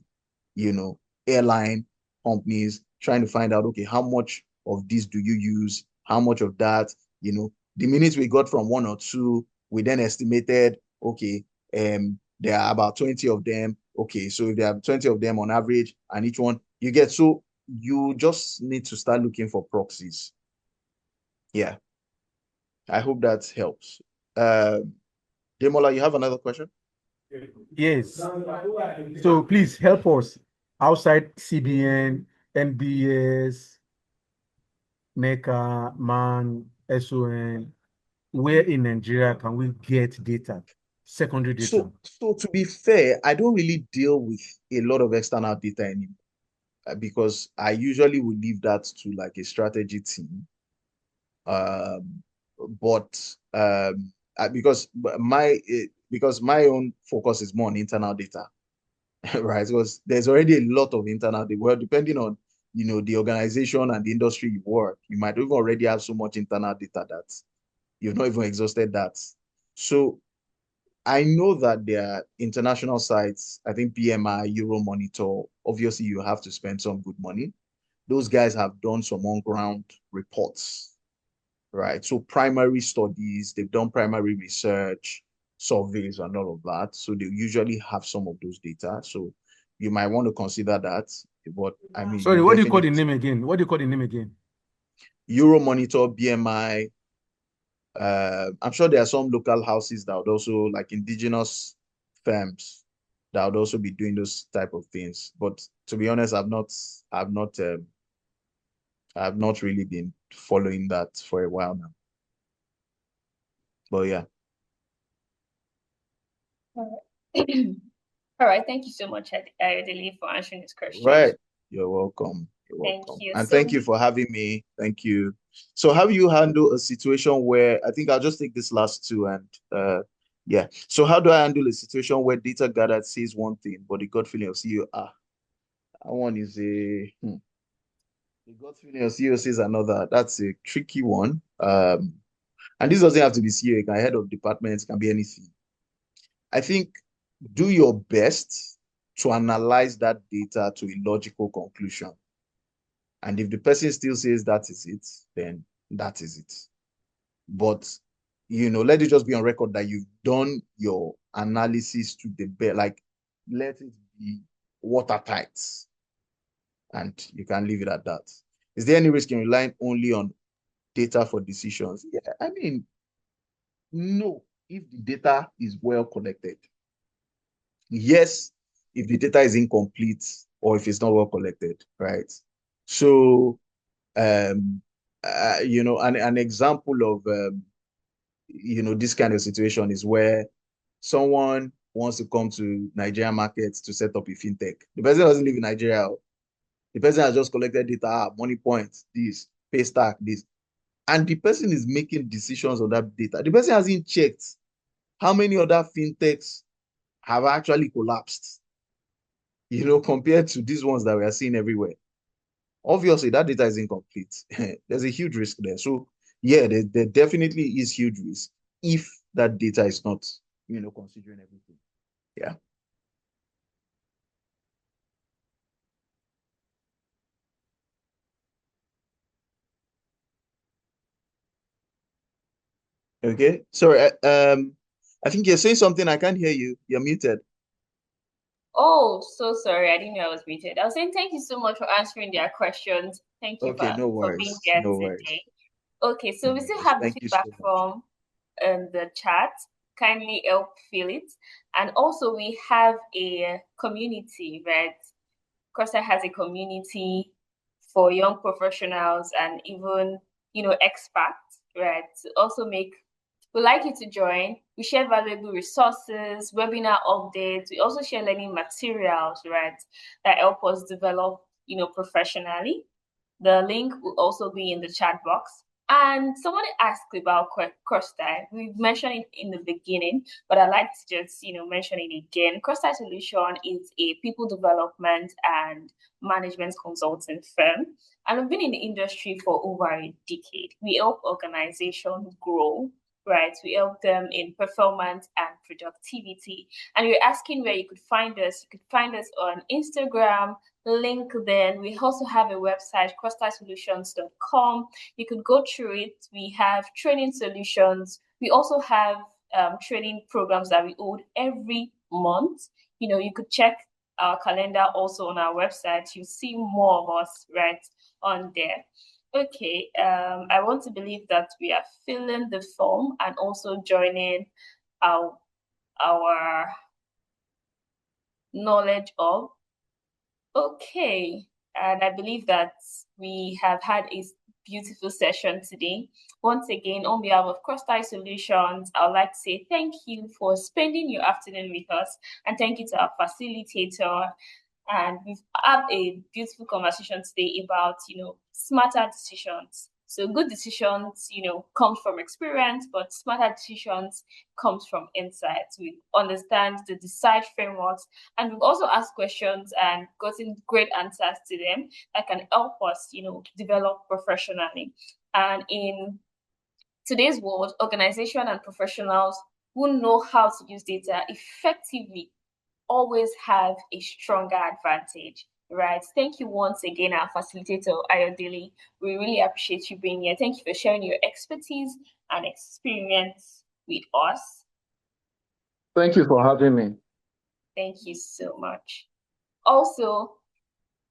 airline companies, trying to find out, okay, how much of this do you use? How much of that? The minutes we got from one or two, we then estimated, okay, there are about 20 of them. Okay, so if there are 20 of them on average, and each one you get, so you just need to start looking for proxies. Yeah, I hope that helps. Demola, you have another question? Yes. So please help us outside CBN, NBS, NECA, MAN, SON. Where in Nigeria can we get data? secondary data? So to be fair, I don't really deal with a lot of external data anymore because I usually would leave that to like a strategy team. Um, but because because my own focus is more on internal data, right? Because there's already a lot of internal data. Well, depending on the organization and the industry you work, you might even already have so much internal data that you've not even exhausted that. So I know that there are international sites, I think PMI, Euromonitor, obviously you have to spend some good money. Those guys have done some on-ground reports, right? So primary studies, they've done primary research, surveys, and all of that. So they usually have some of those data. So you might want to consider that. But I mean, you Sorry, what do you call definitely the name again? What do you call the name again? Euromonitor, BMI. I'm sure there are some local houses that would also like indigenous firms that would also be doing those type of things. But to be honest, I've not really been following that for a while now. But yeah. All right. All right. Thank you so much, Ayodele, for answering this question. Right. You're welcome. You're Thank welcome. you. And So thank you we for having me. Thank you. So how do you handle a situation where I think I'll just take this last two and yeah. So how do I handle a situation where data gathered says one thing, but the gut feeling of CEO, that one is the gut feeling of CEO says another. That's a tricky one. And this doesn't have to be CEO, it can head of departments, can be anything. I think do your best to analyze that data to a logical conclusion. And if the person still says that is it, then that is it. But let it just be on record that you've done your analysis to the best, like let it be watertight, and you can leave it at that. Is there any risk in relying only on data for decisions? Yeah, I mean, no, if the data is well collected. Yes, if the data is incomplete or if it's not well collected, right? So an example of this kind of situation is where someone wants to come to Nigerian markets to set up a fintech. The person doesn't live in Nigeria. The person has just collected data, money points, this, pay stack, this. And the person is making decisions on that data. The person hasn't checked how many other fintechs have actually collapsed, compared to these ones that we are seeing everywhere. Obviously, that data is incomplete. There's a huge risk there. So, yeah, there definitely is huge risk if that data is not, considering everything. Yeah. Okay. Sorry. I think you're saying something. I can't hear you. You're muted. Oh, so sorry. I didn't know I was muted. I was saying thank you so much for answering their questions. Thank you Okay. No for being worries. here No worries. today. Okay, so No we still worries. have the Thank you feedback so much. from the chat. Kindly help fill it. And also we have a community, right? Costa has a community for young professionals and even, expats, right? To also make We'd like you to join. We share valuable resources, webinar updates. We also share learning materials, right, that help us develop, professionally. The link will also be in the chat box. And someone asked about cross tie. We mentioned it in the beginning, but I'd like to just, mention it again. Cross tie Solution is a people development and management consulting firm. And we've been in the industry for over a decade. We help organizations grow, right? We help them in performance and productivity. And you're asking where you could find us. You could find us on Instagram, LinkedIn. We also have a website, crosstyesolutions.com. You could go through it. We have training solutions. We also have training programs that we hold every month. You could check our calendar also on our website. You see more of us right on there. Okay, I want to believe that we are filling the form and also joining our our knowledge of. Okay, and I believe that we have had a beautiful session today. Once again, on behalf of Crosstie Solutions, I would like to say thank you for spending your afternoon with us, and thank you to our facilitator. And we've had a beautiful conversation today about, smarter decisions. So good decisions, comes from experience, but smarter decisions comes from insights. We understand the decide frameworks, and we've also asked questions and gotten great answers to them that can help us, develop professionally. And in today's world, organization and professionals who know how to use data effectively always have a stronger advantage, right? Thank you once again, our facilitator, Ayodele. We really appreciate you being here. Thank you for sharing your expertise and experience with us. Thank you for having me. Thank you so much. Also,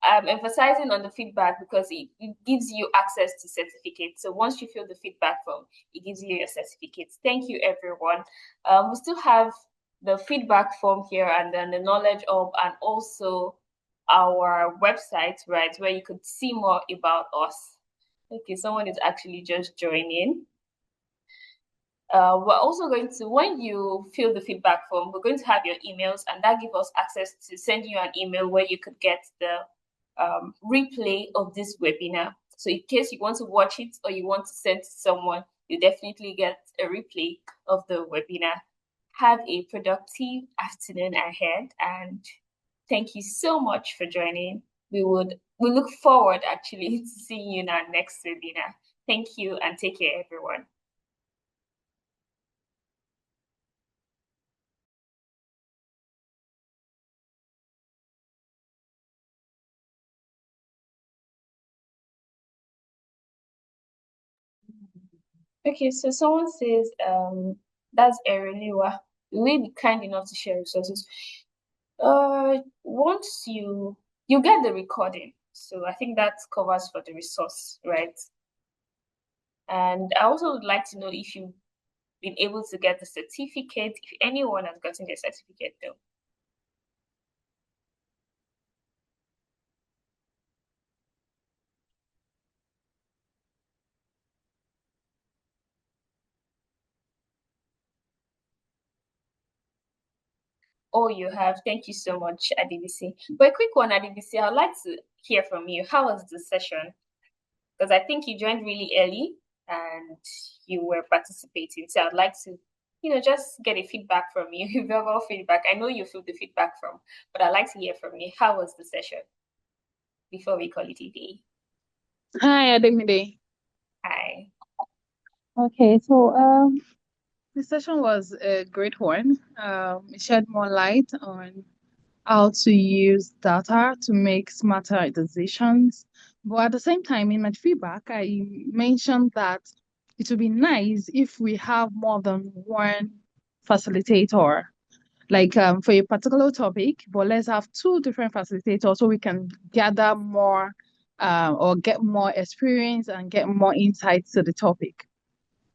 I'm emphasizing on the feedback because it gives you access to certificates. So once you fill the feedback form, it gives you your certificates. Thank you, everyone. We still have the feedback form here, and then the knowledge of, and also our website, right, where you could see more about us. Okay, someone is actually just joining. We're also going to, when you fill the feedback form, we're going to have your emails, and that gives us access to send you an email where you could get the replay of this webinar. So in case you want to watch it or you want to send to someone, you definitely get a replay of the webinar. Have a productive afternoon ahead, and thank you so much for joining. We look forward actually to seeing you in our next webinar. Thank you, and take care, everyone. Okay, so someone says, that's Ereliwa. Will you be kind enough to share resources? Once you get the recording, so I think that covers for the resource, right? And I also would like to know if you've been able to get the certificate, if anyone has gotten the certificate though. Oh, you have. Thank you so much, Adibisi. But a quick one, Adibisi, I'd like to hear from you. How was the session? Because I think you joined really early and you were participating. So I'd like to, just get a feedback from you, verbal feedback. I know you feel the feedback from, but I'd like to hear from you. How was the session before we call it a day? Hi, Ademide. Hi. Okay, so the session was a great one. It shed more light on how to use data to make smarter decisions. But at the same time, in my feedback, I mentioned that it would be nice if we have more than one facilitator, like for a particular topic, but let's have two different facilitators so we can gather more or get more experience and get more insights to the topic.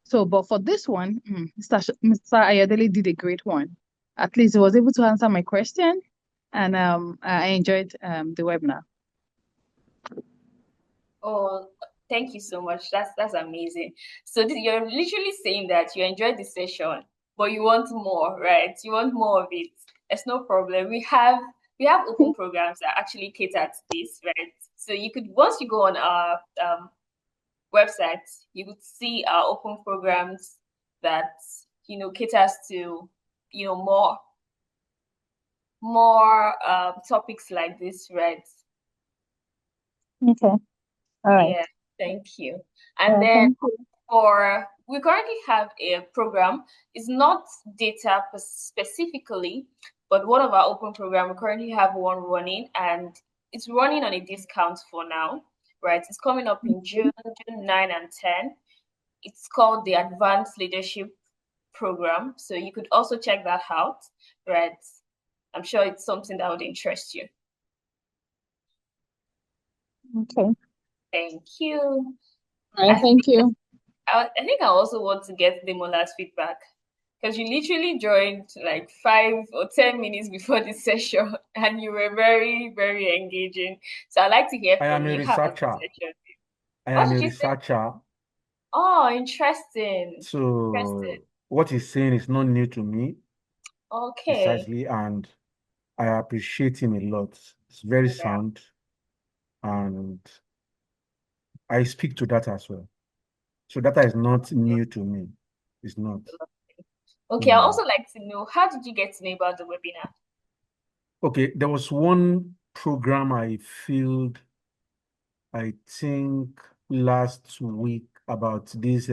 So, but for this one, Mr. Ayodele did a great one. At least he was able to answer my question, and I enjoyed the webinar. Oh, thank you so much. That's amazing. So you're literally saying that you enjoyed the session, but you want more, right? You want more of it. It's no problem. We have open programs that actually cater to this, right? So you could, once you go on our website, you would see our open programs that caters to more topics like this, right? Okay. All right. Yeah, thank you. And then we currently have a program. It's not data specifically, but one of our open program, we currently have one running, and it's running on a discount for now, right? It's coming up in June 9 and 10. It's called the Advanced Leadership Program. So you could also check that out, right? I'm sure it's something that would interest you. Okay. Thank you. All right, thank you. I think I also want to get the Mola's feedback, because you literally joined like 5 or 10 minutes before the session and you were very, very engaging. So I'd like to hear I from am a you. How was the researcher. session? I What am a did you say? researcher. Oh, interesting. Interesting. So what he's saying is not new to me, Okay. precisely, and I appreciate him a lot. It's very Yeah. sound, and I speak to that as well. So data is not new to me. It's not. Okay, I Mm. also like to know, how did you get to know about the webinar? Okay, there was one program I filled, I think last week, about this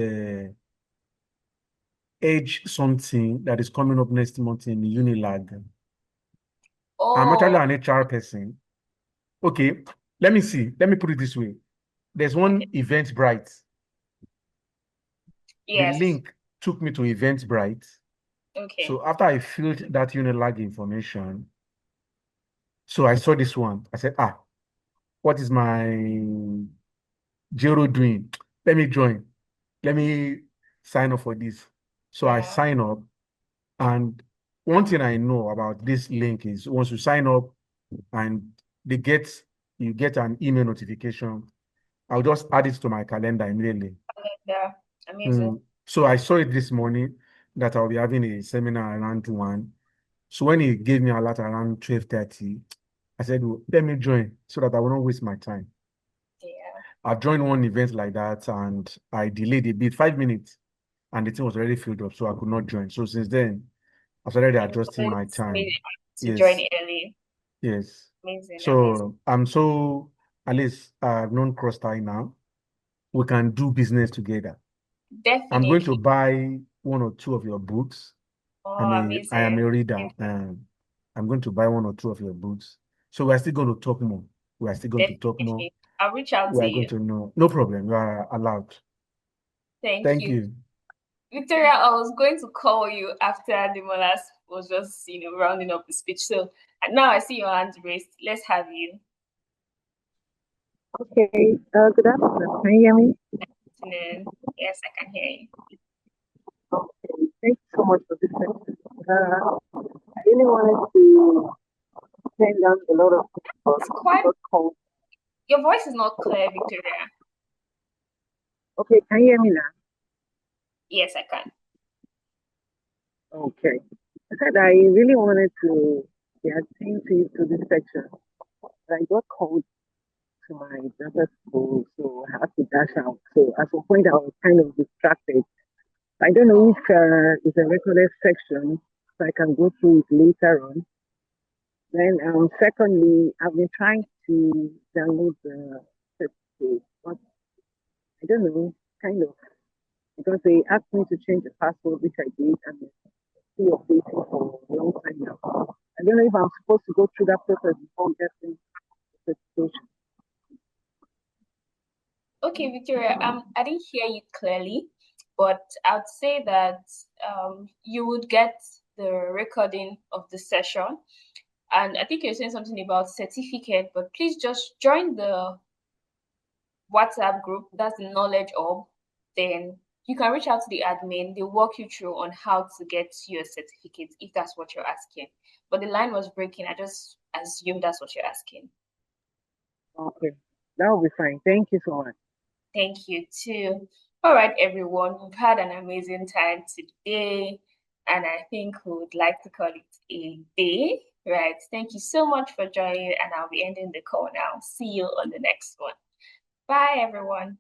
age something that is coming up next month in Unilag. I'm actually Oh, an HR person. Okay, let me see. Let me put it this way. There's okay. one Eventbrite. The Yes. link took me to Eventbrite. Okay. So after I filled that Unilag information, so I saw this one. I said, what is my Jero doing? Let me join. Let me sign up for this. So I Yeah. sign up. And one thing I know about this link is once you sign up and they get you get an email notification, I'll just add it to my calendar immediately. Yeah. Amazing. So I saw it this morning that I'll be having a seminar around 1. So when he gave me a lot around 12:30, I said, well, let me join so that I will not waste my time. Yeah. I joined one event like that and I delayed a bit, 5 minutes, and the thing was already filled up, so I could not join. So since then, I started You adjusting my always made time. it to join Yes, early. yes. Amazing. Amazing. So I'm so, at least I've known Crosstie now. We can do business together. I'm going to Definitely. buy one or two of your books. Oh, I am amazing. a reader. I'm going to buy one or two of your books. So we're still going to talk more. We are still going to talk more. Definitely. I'll reach out We to are going you. to know. No problem. You are allowed. Thank Thank you. you. Victoria, I was going to call you after Demolas was just, rounding up the speech. So and now I see your hand raised. Let's have you. Okay, good afternoon. Can you hear me? Afternoon. Yes, I can hear you. Okay, thank you so much for this session. I really wanted to send down a lot of It's people quite, got called. your voice is not clear, Victoria. Okay, can you hear me now? Yes, I can. Okay. I said I really wanted to attend to this section, but I got called to my daughter's school, so I had to dash out. So at some point I was kind of distracted. I don't know if it's a recorded section, so I can go through it later on. Then, secondly, I've been trying to download the certificate, but I don't know, kind of, because they asked me to change the password, which I did, and it's still updating for a long time now. I don't know if I'm supposed to go through that process before getting the certification. Okay, Victoria, I didn't hear you clearly, but I'd say that you would get the recording of the session. And I think you're saying something about certificate, but please just join the WhatsApp group. That's the knowledge hub. Then you can reach out to the admin. They'll walk you through on how to get your certificate if that's what you're asking. But the line was breaking. I just assume that's what you're asking. Okay, that will be fine. Thank you so much. Thank you too. All right, everyone. We've had an amazing time today, and I think we would like to call it a day. Right. Thank you so much for joining, and I'll be ending the call now. See you on the next one. Bye, everyone.